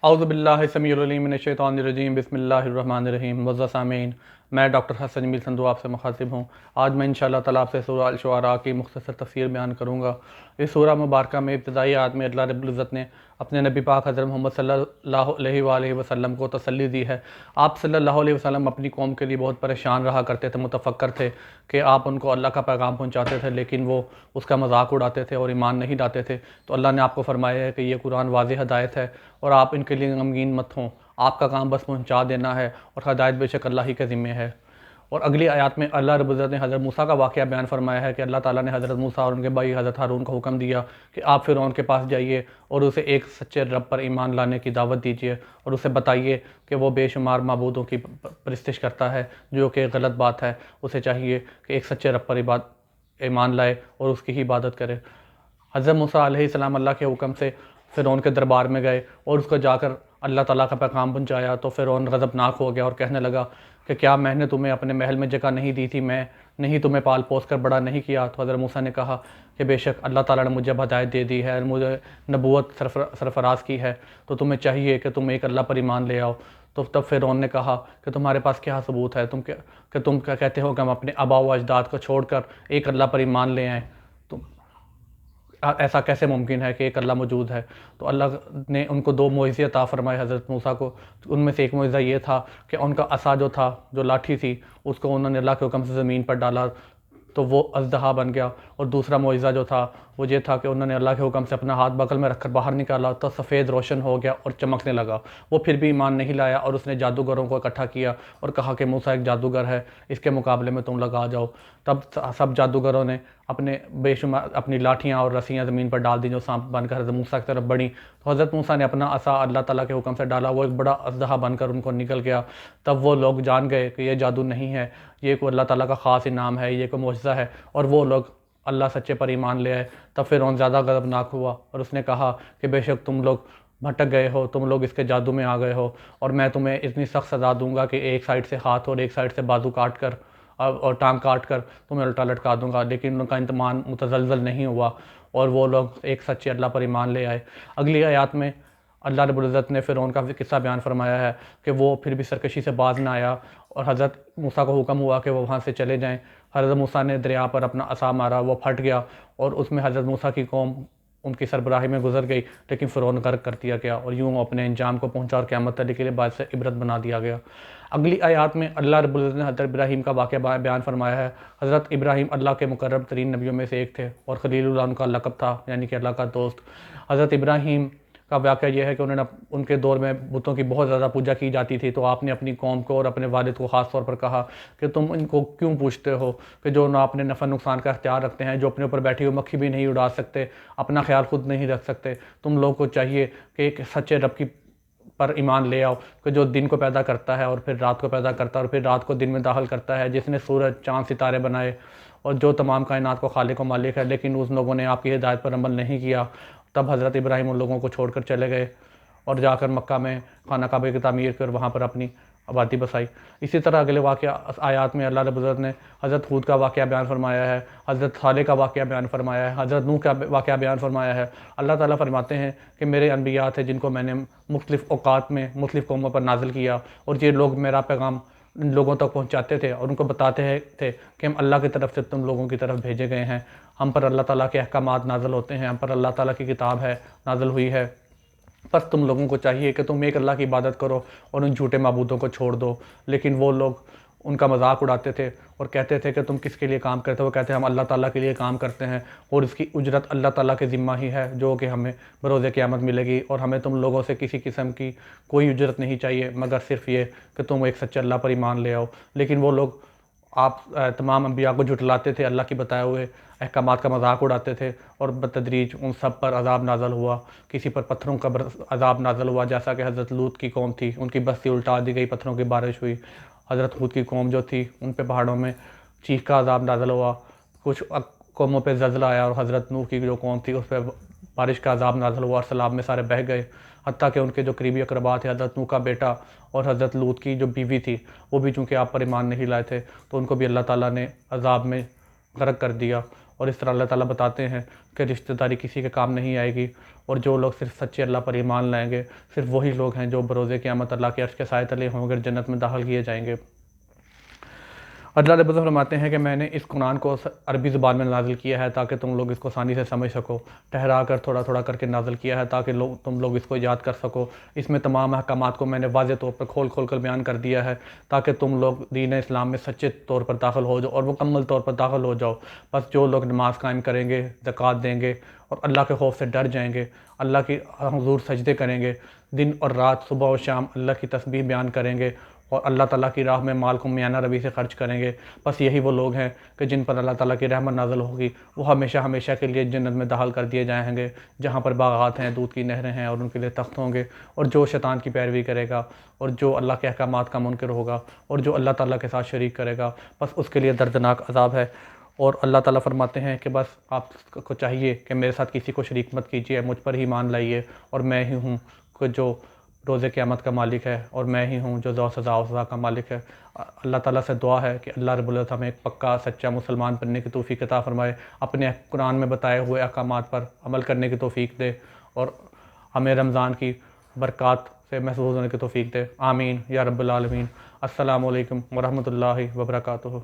اعوذ باللہ السمیع العلیم من الشیطان الرجیم، بسم اللہ الرحمن الرحیم۔ معزز سامعین، میں ڈاکٹر حسن جمیل سندھو آپ سے مخاطب ہوں۔ آج میں انشاءاللہ تعالیٰ آپ سے سورہ الشعرا کی مختصر تفسیر بیان کروں گا۔ اس سورہ مبارکہ میں ابتدائی آیات میں اللہ رب العزت نے اپنے نبی پاک حضرت محمد صلی اللہ علیہ وآلہ وسلم کو تسلی دی ہے۔ آپ صلی اللہ علیہ وسلم اپنی قوم کے لیے بہت پریشان رہا کرتے تھے، متفکر تھے کہ آپ ان کو اللہ کا پیغام پہنچاتے تھے لیکن وہ اس کا مذاق اڑاتے تھے اور ایمان نہیں لاتے تھے۔ تو اللہ نے آپ کو فرمایا ہے کہ یہ قرآن واضح ہدایت ہے اور آپ ان کے لیے غمگین مت ہوں، آپ کا کام بس پہنچا دینا ہے اور ہدایت بے شک اللہ ہی کے ذمہ ہے۔ اور اگلی آیات میں اللہ رب العزت نے حضرت موسیٰ کا واقعہ بیان فرمایا ہے کہ اللہ تعالیٰ نے حضرت موسیٰ اور ان کے بھائی حضرت ہارون کو حکم دیا کہ آپ فرعون کے پاس جائیے اور اسے ایک سچے رب پر ایمان لانے کی دعوت دیجیے اور اسے بتائیے کہ وہ بے شمار معبودوں کی پرستش کرتا ہے، جو کہ غلط بات ہے۔ اسے چاہیے کہ ایک سچے رب پر ایمان لائے اور اس کی ہی عبادت کرے۔ حضرت موسیٰ علیہ السلام اللہ کے حکم سے فرعون کے دربار میں گئے اور اس کو جا کر اللہ تعالیٰ کا پیغام پہنچایا تو فرعون غضبناک ہو گیا اور کہنے لگا کہ کیا میں نے تمہیں اپنے محل میں جگہ نہیں دی تھی، میں نہیں تمہیں پال پوس کر بڑا نہیں کیا؟ تو حضرت موسیٰ نے کہا کہ بے شک اللہ تعالیٰ نے مجھے ہدایت دے دی ہے، مجھے نبوت سرفراز کی ہے، تو تمہیں چاہیے کہ تم ایک اللہ پر ایمان لے آؤ۔ تو تب فرعون نے کہا کہ تمہارے پاس کیا ثبوت ہے کہ تم کیا کہتے ہو کہ ہم اپنے آباء و اجداد کو چھوڑ کر ایک اللہ پر ایمان لے آئیں؟ ایسا کیسے ممکن ہے کہ ایک اللہ موجود ہے؟ تو اللہ نے ان کو دو معجزے عطا فرمائے حضرت موسیٰ کو۔ ان میں سے ایک معجزہ یہ تھا کہ ان کا عصا جو تھا، جو لاٹھی تھی، اس کو انہوں نے اللہ کے حکم سے زمین پر ڈالا تو وہ اژدہا بن گیا۔ اور دوسرا معجزہ جو تھا وہ یہ تھا کہ انہوں نے اللہ کے حکم سے اپنا ہاتھ بغل میں رکھ کر باہر نکالا تو سفید روشن ہو گیا اور چمکنے لگا۔ وہ پھر بھی ایمان نہیں لایا اور اس نے جادوگروں کو اکٹھا کیا اور کہا کہ موسیٰ ایک جادوگر ہے، اس کے مقابلے میں تم لوگ آ جاؤ۔ تب سب جادوگروں نے اپنی لاٹھیاں اور رسیاں زمین پر ڈال دیں جو سانپ بن کر حضرت موسیٰ کی طرف بڑھیں۔ تو حضرت موسیٰ نے اپنا عصا اللہ تعالیٰ کے حکم سے ڈالا، وہ ایک بڑا اژدہا بن کر ان کو نکل گیا۔ تب وہ لوگ جان گئے کہ یہ جادو نہیں ہے، یہ کوئی اللہ تعالیٰ کا خاص انعام ہے، یہ کوئی معجزہ ہے، اور وہ لوگ اللہ سچے پر ایمان لے آئے۔ تب فرعون زیادہ غضبناک ہوا اور اس نے کہا کہ بے شک تم لوگ بھٹک گئے ہو، تم لوگ اس کے جادو میں آ گئے ہو، اور میں تمہیں اتنی سخت سزا دوں گا کہ ایک سائڈ سے ہاتھ اور ایک سائڈ سے بازو کاٹ کر اور ٹانگ کاٹ کر تمہیں الٹا لٹکا دوں گا۔ لیکن ان کا انتقام متزلزل نہیں ہوا اور وہ لوگ ایک سچے اللہ پر ایمان لے آئے۔ اگلی آیات میں اللہ رب العزت نے فرعون کا قصہ بیان فرمایا ہے کہ وہ پھر بھی سرکشی سے باز نہ آیا اور حضرت موسیٰ کو حکم ہوا کہ وہ وہاں سے چلے جائیں۔ حضرت موسیٰ نے دریا پر اپنا عصا مارا، وہ پھٹ گیا اور اس میں حضرت موسیٰ کی قوم ان کی سربراہی میں گزر گئی، لیکن فرعون غرق کر دیا گیا اور یوں اپنے انجام کو پہنچا اور قیامت تک کے لیے باعث عبرت بنا دیا گیا۔ اگلی آیات میں اللہ رب العزت نے حضرت ابراہیم کا واقعہ بیان فرمایا ہے۔ حضرت ابراہیم اللہ کے مقرب ترین نبیوں میں سے ایک تھے اور خلیل اللہ ان کا لقب تھا، یعنی کہ اللہ کا دوست۔ حضرت ابراہیم کا واقعہ یہ ہے کہ ان کے دور میں بتوں کی بہت زیادہ پوجا کی جاتی تھی، تو آپ نے اپنی قوم کو اور اپنے والد کو خاص طور پر کہا کہ تم ان کو کیوں پوچھتے ہو کہ جو نہ اپنے نفع نقصان کا اختیار رکھتے ہیں، جو اپنے اوپر بیٹھی ہوئی مکھی بھی نہیں اڑا سکتے، اپنا خیال خود نہیں رکھ سکتے۔ تم لوگ کو چاہیے کہ ایک سچے رب کی پر ایمان لے آؤ کہ جو دن کو پیدا کرتا ہے اور پھر رات کو پیدا کرتا ہے اور پھر رات کو دن میں داخل کرتا ہے، جس نے سورج چاند ستارے بنائے اور جو تمام کائنات کو خالق و مالک ہے۔ لیکن اس لوگوں نے آپ کی ہدایت پر عمل نہیں کیا۔ تب حضرت ابراہیم ان لوگوں کو چھوڑ کر چلے گئے اور جا کر مکہ میں خانہ کعبہ کی تعمیر کر وہاں پر اپنی آبادی بسائی۔ اسی طرح اگلے آیات میں اللہ رب العزت نے حضرت ہود کا واقعہ بیان فرمایا ہے، حضرت صالح کا واقعہ بیان فرمایا ہے، حضرت نوح کا واقعہ بیان فرمایا ہے۔ اللہ تعالیٰ فرماتے ہیں کہ میرے انبیاء تھے جن کو میں نے مختلف اوقات میں مختلف قوموں پر نازل کیا، اور یہ لوگ میرا پیغام ان لوگوں تک پہنچاتے تھے اور ان کو بتاتے تھے کہ ہم اللہ کی طرف سے تم لوگوں کی طرف بھیجے گئے ہیں، ہم پر اللہ تعالیٰ کے احکامات نازل ہوتے ہیں، ہم پر اللہ تعالیٰ کی کتاب ہے نازل ہوئی ہے، بس تم لوگوں کو چاہیے کہ تم ایک اللہ کی عبادت کرو اور ان جھوٹے معبودوں کو چھوڑ دو۔ لیکن وہ لوگ ان کا مذاق اڑاتے تھے اور کہتے تھے کہ تم کس کے لیے کام کرتے ہو؟ وہ کہتے ہیں ہم اللہ تعالیٰ کے لیے کام کرتے ہیں اور اس کی اجرت اللہ تعالیٰ کے ذمہ ہی ہے جو کہ ہمیں بروز قیامت ملے گی، اور ہمیں تم لوگوں سے کسی قسم کی کوئی اجرت نہیں چاہیے مگر صرف یہ کہ تم ایک سچے اللہ پر ایمان لے آؤ۔ لیکن وہ لوگ تمام انبیاء کو جھٹلاتے تھے، اللہ کی بتائے ہوئے احکامات کا مذاق اڑاتے تھے، اور بتدریج ان سب پر عذاب نازل ہوا۔ کسی پر پتھروں کا عذاب نازل ہوا، جیسا کہ حضرت لوط کی قوم تھی، ان کی بستی الٹا دی گئی، پتھروں کی بارش ہوئی۔ حضرت ہود کی قوم جو تھی ان پہ پہاڑوں میں چیخ کا عذاب نازل ہوا، کچھ قوموں پہ زلزلہ آیا، اور حضرت نوح کی جو قوم تھی اس پہ بارش کا عذاب نازل ہوا اور سیلاب میں سارے بہہ گئے۔ حتیٰ کہ ان کے جو قریبی اقربا تھے، حضرت نوح کا بیٹا اور حضرت لوط کی جو بیوی تھی، وہ بھی چونکہ آپ پر ایمان نہیں لائے تھے تو ان کو بھی اللہ تعالیٰ نے عذاب میں غرق کر دیا۔ اور اس طرح اللہ تعالیٰ بتاتے ہیں کہ رشتہ داری کسی کے کام نہیں آئے گی، اور جو لوگ صرف سچے اللہ پر ایمان لائیں گے صرف وہی لوگ ہیں جو بروز قیامت اللہ کے عرش کے سائے تلے ہوں گے، جنت میں داخل کیے جائیں گے۔ اللہ رب العزت فرماتے ہیں کہ میں نے اس قرآن کو عربی زبان میں نازل کیا ہے تاکہ تم لوگ اس کو آسانی سے سمجھ سکو، ٹھہرا کر تھوڑا تھوڑا کر کے نازل کیا ہے تاکہ تم لوگ اس کو یاد کر سکو۔ اس میں تمام احکامات کو میں نے واضح طور پر کھول کھول کر بیان کر دیا ہے تاکہ تم لوگ دین اسلام میں سچے طور پر داخل ہو جاؤ اور مکمل طور پر داخل ہو جاؤ۔ بس جو لوگ نماز قائم کریں گے، زکوٰۃ دیں گے اور اللہ کے خوف سے ڈر جائیں گے، اللہ کی حضور سجدے کریں گے، دن اور رات صبح و شام اللہ کی تسبیح بیان کریں گے اور اللہ تعالیٰ کی راہ میں مال کو میانہ روی سے خرچ کریں گے، بس یہی وہ لوگ ہیں کہ جن پر اللہ تعالیٰ کی رحمت نازل ہوگی، وہ ہمیشہ ہمیشہ کے لیے جنت میں داخل کر دیے جائیں گے، جہاں پر باغات ہیں، دودھ کی نہریں ہیں اور ان کے لیے تخت ہوں گے۔ اور جو شیطان کی پیروی کرے گا اور جو اللہ کے احکامات کا منکر ہوگا اور جو اللہ تعالیٰ کے ساتھ شریک کرے گا، بس اس کے لیے دردناک عذاب ہے۔ اور اللہ تعالیٰ فرماتے ہیں کہ بس آپ کو چاہیے کہ میرے ساتھ کسی کو شریک مت کیجیے، مجھ پر ہی ایمان لائیے، اور میں ہی ہوں کہ جو روز قیامت کا مالک ہے، اور میں ہی ہوں جو ذو سزا و سزا کا مالک ہے۔ اللہ تعالیٰ سے دعا ہے کہ اللہ رب العزت ہمیں ایک پکا سچا مسلمان بننے کی توفیق عطا فرمائے، اپنے قرآن میں بتائے ہوئے احکامات پر عمل کرنے کی توفیق دے، اور ہمیں رمضان کی برکات سے محفوظ ہونے کی توفیق دے۔ آمین یا رب العالمین۔ السلام علیکم ورحمۃ اللہ وبرکاتہ۔